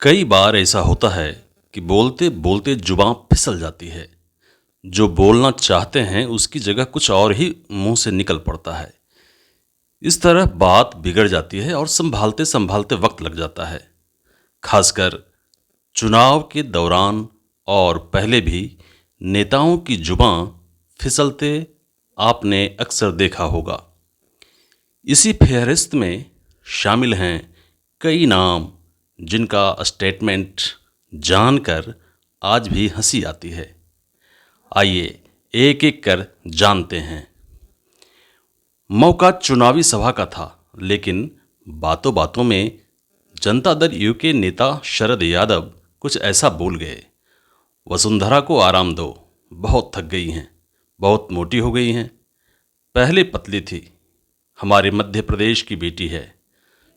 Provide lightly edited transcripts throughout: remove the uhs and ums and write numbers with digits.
कई बार ऐसा होता है कि बोलते बोलते जुबान फिसल जाती है। जो बोलना चाहते हैं उसकी जगह कुछ और ही मुंह से निकल पड़ता है। इस तरह बात बिगड़ जाती है और संभालते संभालते वक्त लग जाता है। खासकर चुनाव के दौरान और पहले भी नेताओं की जुबान फिसलते आपने अक्सर देखा होगा। इसी फेहरिस्त में शामिल हैं कई नाम जिनका स्टेटमेंट जानकर आज भी हंसी आती है। आइए एक एक कर जानते हैं। मौका चुनावी सभा का था, लेकिन बातों बातों में जनता दल यू के नेता शरद यादव कुछ ऐसा बोल गए। वसुंधरा को आराम दो, बहुत थक गई हैं, बहुत मोटी हो गई हैं। पहले पतली थी, हमारे मध्य प्रदेश की बेटी है।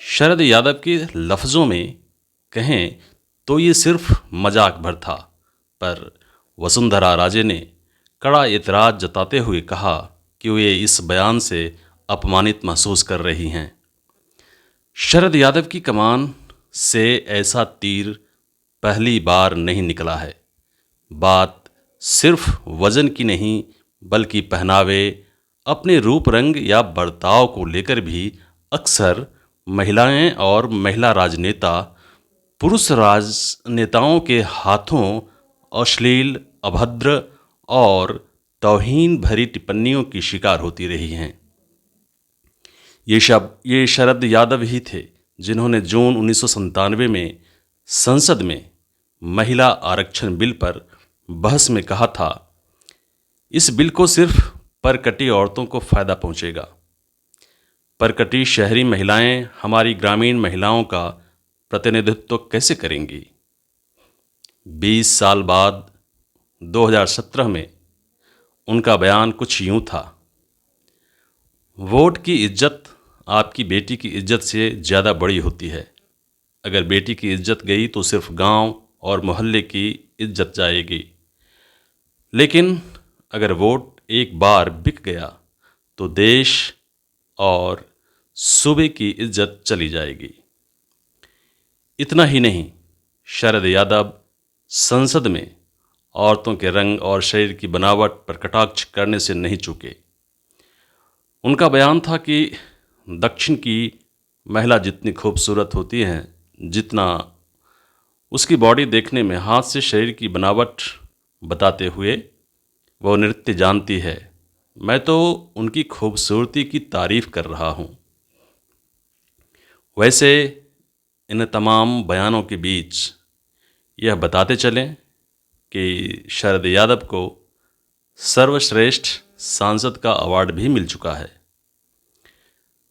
शरद यादव के लफ्ज़ों में कहें तो ये सिर्फ मजाक भर था, पर वसुंधरा राजे ने कड़ा एतराज़ जताते हुए कहा कि वे इस बयान से अपमानित महसूस कर रही हैं। शरद यादव की कमान से ऐसा तीर पहली बार नहीं निकला है। बात सिर्फ वजन की नहीं, बल्कि पहनावे, अपने रूप रंग या बर्ताव को लेकर भी अक्सर महिलाएं और महिला राजनेता पुरुष राजनेताओं के हाथों अश्लील, अभद्र और तौहीन भरी टिप्पणियों की शिकार होती रही हैं। ये शरद यादव ही थे जिन्होंने जून 1997 में संसद में महिला आरक्षण बिल पर बहस में कहा था, इस बिल को सिर्फ परकटी औरतों को फ़ायदा पहुंचेगा। परकटी शहरी महिलाएं हमारी ग्रामीण महिलाओं का प्रतिनिधित्व कैसे करेंगी? 20 साल बाद 2017 में उनका बयान कुछ यूं था, वोट की इज्जत आपकी बेटी की इज्जत से ज़्यादा बड़ी होती है। अगर बेटी की इज्जत गई तो सिर्फ गांव और मोहल्ले की इज्जत जाएगी, लेकिन अगर वोट एक बार बिक गया तो देश और सूबे की इज्जत चली जाएगी। इतना ही नहीं, शरद यादव संसद में औरतों के रंग और शरीर की बनावट पर कटाक्ष करने से नहीं चूके। उनका बयान था कि दक्षिण की महिला जितनी खूबसूरत होती हैं, जितना उसकी बॉडी देखने में हाथ से शरीर की बनावट बताते हुए वो नृत्य जानती है, मैं तो उनकी खूबसूरती की तारीफ कर रहा हूँ। वैसे इन तमाम बयानों के बीच यह बताते चलें कि शरद यादव को सर्वश्रेष्ठ सांसद का अवार्ड भी मिल चुका है।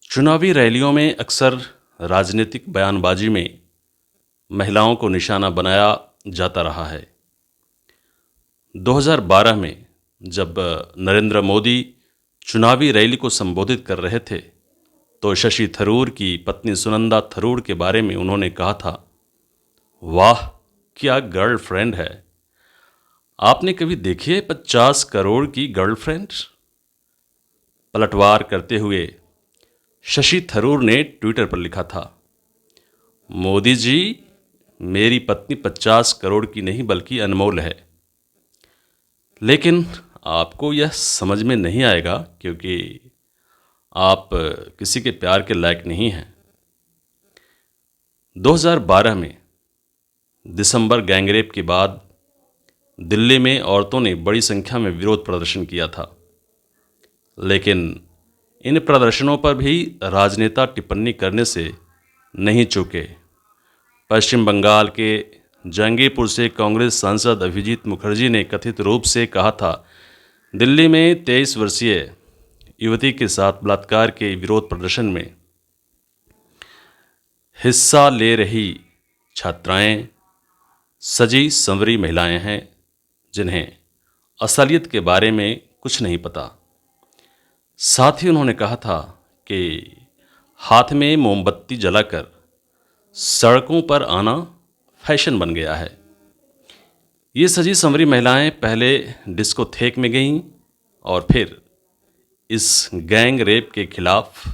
चुनावी रैलियों में अक्सर राजनीतिक बयानबाजी में महिलाओं को निशाना बनाया जाता रहा है। 2012 में जब नरेंद्र मोदी चुनावी रैली को संबोधित कर रहे थे तो शशि थरूर की पत्नी सुनंदा थरूर के बारे में उन्होंने कहा था, वाह क्या गर्लफ्रेंड है। आपने कभी देखी है 50 करोड़ की गर्लफ्रेंड? पलटवार करते हुए शशि थरूर ने ट्विटर पर लिखा था, मोदी जी मेरी पत्नी 50 करोड़ की नहीं बल्कि अनमोल है। लेकिन आपको यह समझ में नहीं आएगा क्योंकि आप किसी के प्यार के लायक नहीं हैं। 2012 में दिसंबर गैंगरेप के बाद दिल्ली में औरतों ने बड़ी संख्या में विरोध प्रदर्शन किया था, लेकिन इन प्रदर्शनों पर भी राजनेता टिप्पणी करने से नहीं चूके। पश्चिम बंगाल के जंगीपुर से कांग्रेस सांसद अभिजीत मुखर्जी ने कथित रूप से कहा था, दिल्ली में 23 वर्षीय युवती के साथ बलात्कार के विरोध प्रदर्शन में हिस्सा ले रही छात्राएं सजी संवरी महिलाएं हैं जिन्हें असलियत के बारे में कुछ नहीं पता। साथ ही उन्होंने कहा था कि हाथ में मोमबत्ती जलाकर सड़कों पर आना फैशन बन गया है। ये सजी संवरी महिलाएं पहले डिस्कोथेक में गईं और फिर इस गैंग रेप के खिलाफ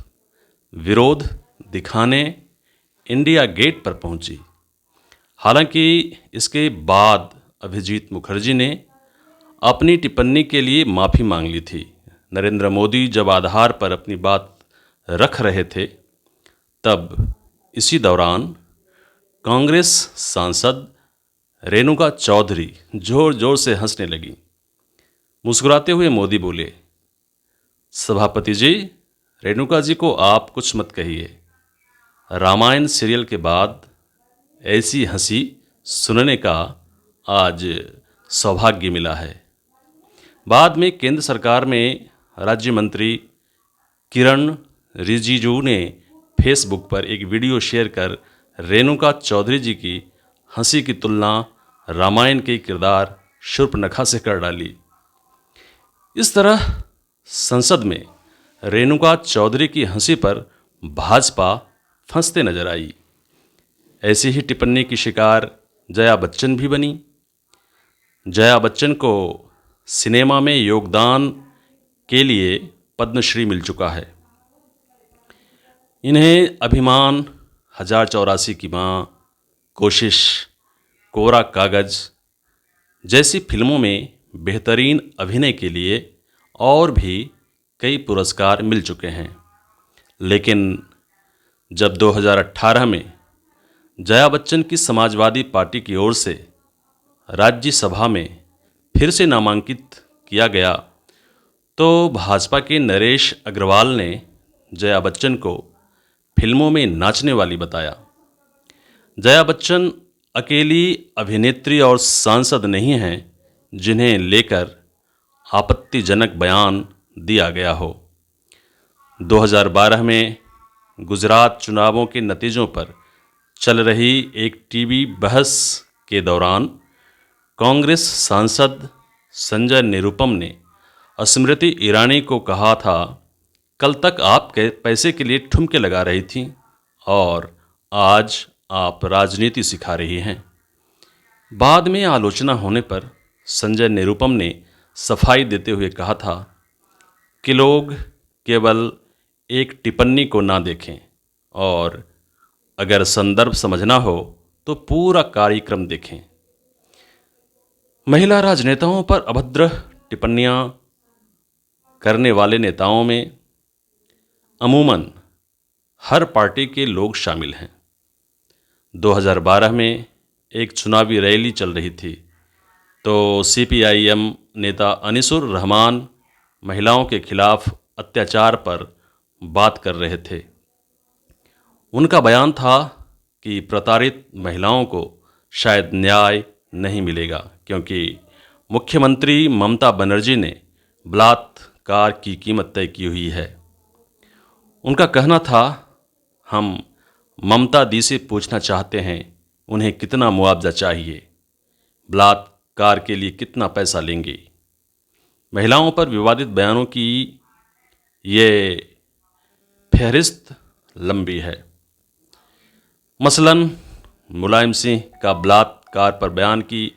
विरोध दिखाने इंडिया गेट पर पहुंची। हालांकि इसके बाद अभिजीत मुखर्जी ने अपनी टिप्पणी के लिए माफ़ी मांग ली थी। नरेंद्र मोदी जब आधार पर अपनी बात रख रहे थे, तब इसी दौरान कांग्रेस सांसद रेणुका चौधरी जोर जोर से हंसने लगी। मुस्कुराते हुए मोदी बोले, सभापति जी, रेणुका जी को आप कुछ मत कहिए। रामायण सीरियल के बाद ऐसी हंसी सुनने का आज सौभाग्य मिला है। बाद में केंद्र सरकार में राज्य मंत्री किरण रिजिजू ने फेसबुक पर एक वीडियो शेयर कर रेणुका चौधरी जी की हंसी की तुलना रामायण के किरदार शूर्पणखा से कर डाली। इस तरह संसद में रेणुका चौधरी की हंसी पर भाजपा फंसते नजर आई। ऐसी ही टिप्पणी की शिकार जया बच्चन भी बनी। जया बच्चन को सिनेमा में योगदान के लिए पद्मश्री मिल चुका है। इन्हें अभिमान, 1084 की माँ, कोशिश, कोरा कागज जैसी फिल्मों में बेहतरीन अभिनय के लिए और भी कई पुरस्कार मिल चुके हैं। लेकिन जब 2018 में जया बच्चन की समाजवादी पार्टी की ओर से राज्यसभा में फिर से नामांकित किया गया, तो भाजपा के नरेश अग्रवाल ने जया बच्चन को फिल्मों में नाचने वाली बताया। जया बच्चन अकेली अभिनेत्री और सांसद नहीं हैं जिन्हें लेकर आपत्तिजनक बयान दिया गया हो। 2012 में गुजरात चुनावों के नतीजों पर चल रही एक टीवी बहस के दौरान कांग्रेस सांसद संजय निरुपम ने स्मृति ईरानी को कहा था, कल तक आप पैसे के लिए ठुमके लगा रही थीं और आज आप राजनीति सिखा रही हैं। बाद में आलोचना होने पर संजय निरुपम ने सफाई देते हुए कहा था कि लोग केवल एक टिप्पणी को ना देखें और अगर संदर्भ समझना हो तो पूरा कार्यक्रम देखें। महिला राजनेताओं पर अभद्र टिप्पणियां करने वाले नेताओं में अमूमन हर पार्टी के लोग शामिल हैं। 2012 में एक चुनावी रैली चल रही थी, तो सीपीआईएम नेता अनीसुर रहमान महिलाओं के खिलाफ अत्याचार पर बात कर रहे थे। उनका बयान था कि प्रताड़ित महिलाओं को शायद न्याय नहीं मिलेगा क्योंकि मुख्यमंत्री ममता बनर्जी ने बलात्कार की कीमत तय की हुई है। उनका कहना था, हम ममता दी से पूछना चाहते हैं उन्हें कितना मुआवजा चाहिए, बलात्कार के लिए कितना पैसा लेंगे। महिलाओं पर विवादित बयानों की ये फहरिस्त लंबी है। मसलन मुलायम सिंह का बलात्कार पर बयान कि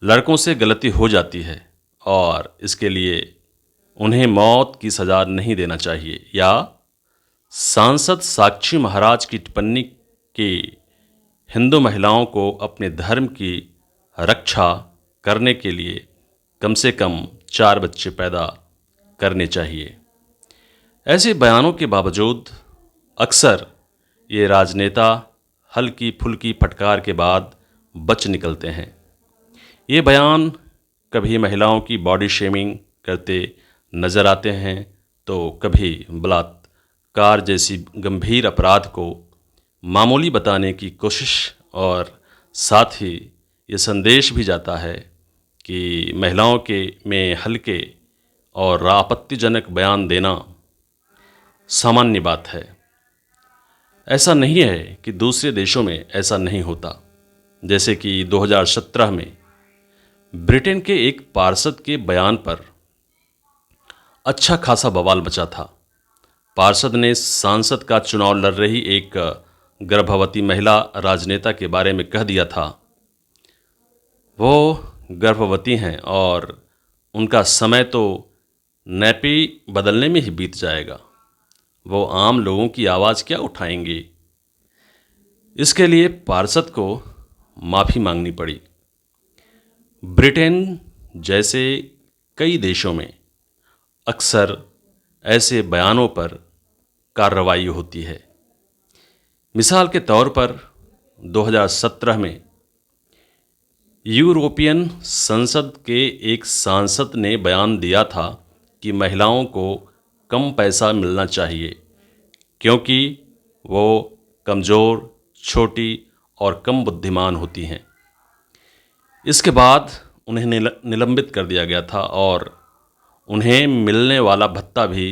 लड़कों से गलती हो जाती है और इसके लिए उन्हें मौत की सज़ा नहीं देना चाहिए, या सांसद साक्षी महाराज की टिप्पणी कि हिंदू महिलाओं को अपने धर्म की रक्षा करने के लिए कम से कम 4 बच्चे पैदा करने चाहिए। ऐसे बयानों के बावजूद अक्सर ये राजनेता हल्की फुल्की फटकार के बाद बच निकलते हैं। ये बयान कभी महिलाओं की बॉडी शेमिंग करते नज़र आते हैं, तो कभी बलात्कार जैसी गंभीर अपराध को मामूली बताने की कोशिश, और साथ ही ये संदेश भी जाता है कि महिलाओं के में हल्के और आपत्तिजनक बयान देना सामान्य बात है। ऐसा नहीं है कि दूसरे देशों में ऐसा नहीं होता। जैसे कि 2017 में ब्रिटेन के एक पार्षद के बयान पर अच्छा खासा बवाल मचा था। पार्षद ने सांसद का चुनाव लड़ रही एक गर्भवती महिला राजनेता के बारे में कह दिया था, वो गर्भवती हैं और उनका समय तो नैपी बदलने में ही बीत जाएगा, वो आम लोगों की आवाज़ क्या उठाएंगे। इसके लिए पार्षद को माफ़ी मांगनी पड़ी। ब्रिटेन जैसे कई देशों में अक्सर ऐसे बयानों पर कार्रवाई होती है। मिसाल के तौर पर 2017 में यूरोपियन संसद के एक सांसद ने बयान दिया था कि महिलाओं को कम पैसा मिलना चाहिए क्योंकि वो कमज़ोर, छोटी और कम बुद्धिमान होती हैं। इसके बाद उन्हें निलंबित कर दिया गया था और उन्हें मिलने वाला भत्ता भी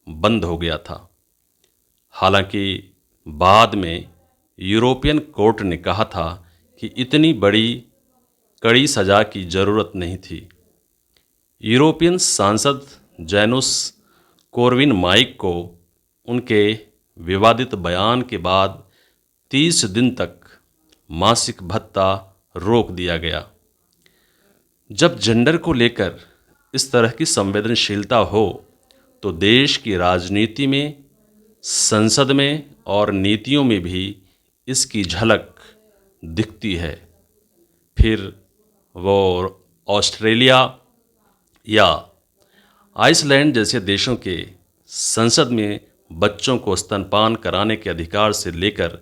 बंद हो गया था। हालांकि बाद में यूरोपियन कोर्ट ने कहा था कि इतनी बड़ी कड़ी सज़ा की ज़रूरत नहीं थी। यूरोपियन सांसद जैनुस कोरविन माइक को उनके विवादित बयान के बाद 30 दिन तक मासिक भत्ता रोक दिया गया। जब जेंडर को लेकर इस तरह की संवेदनशीलता हो तो देश की राजनीति में, संसद में और नीतियों में भी इसकी झलक दिखती है। फिर वो ऑस्ट्रेलिया या आइसलैंड जैसे देशों के संसद में बच्चों को स्तनपान कराने के अधिकार से लेकर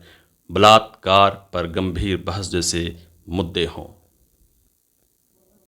बलात्कार पर गंभीर बहस जैसे मुद्दे हों।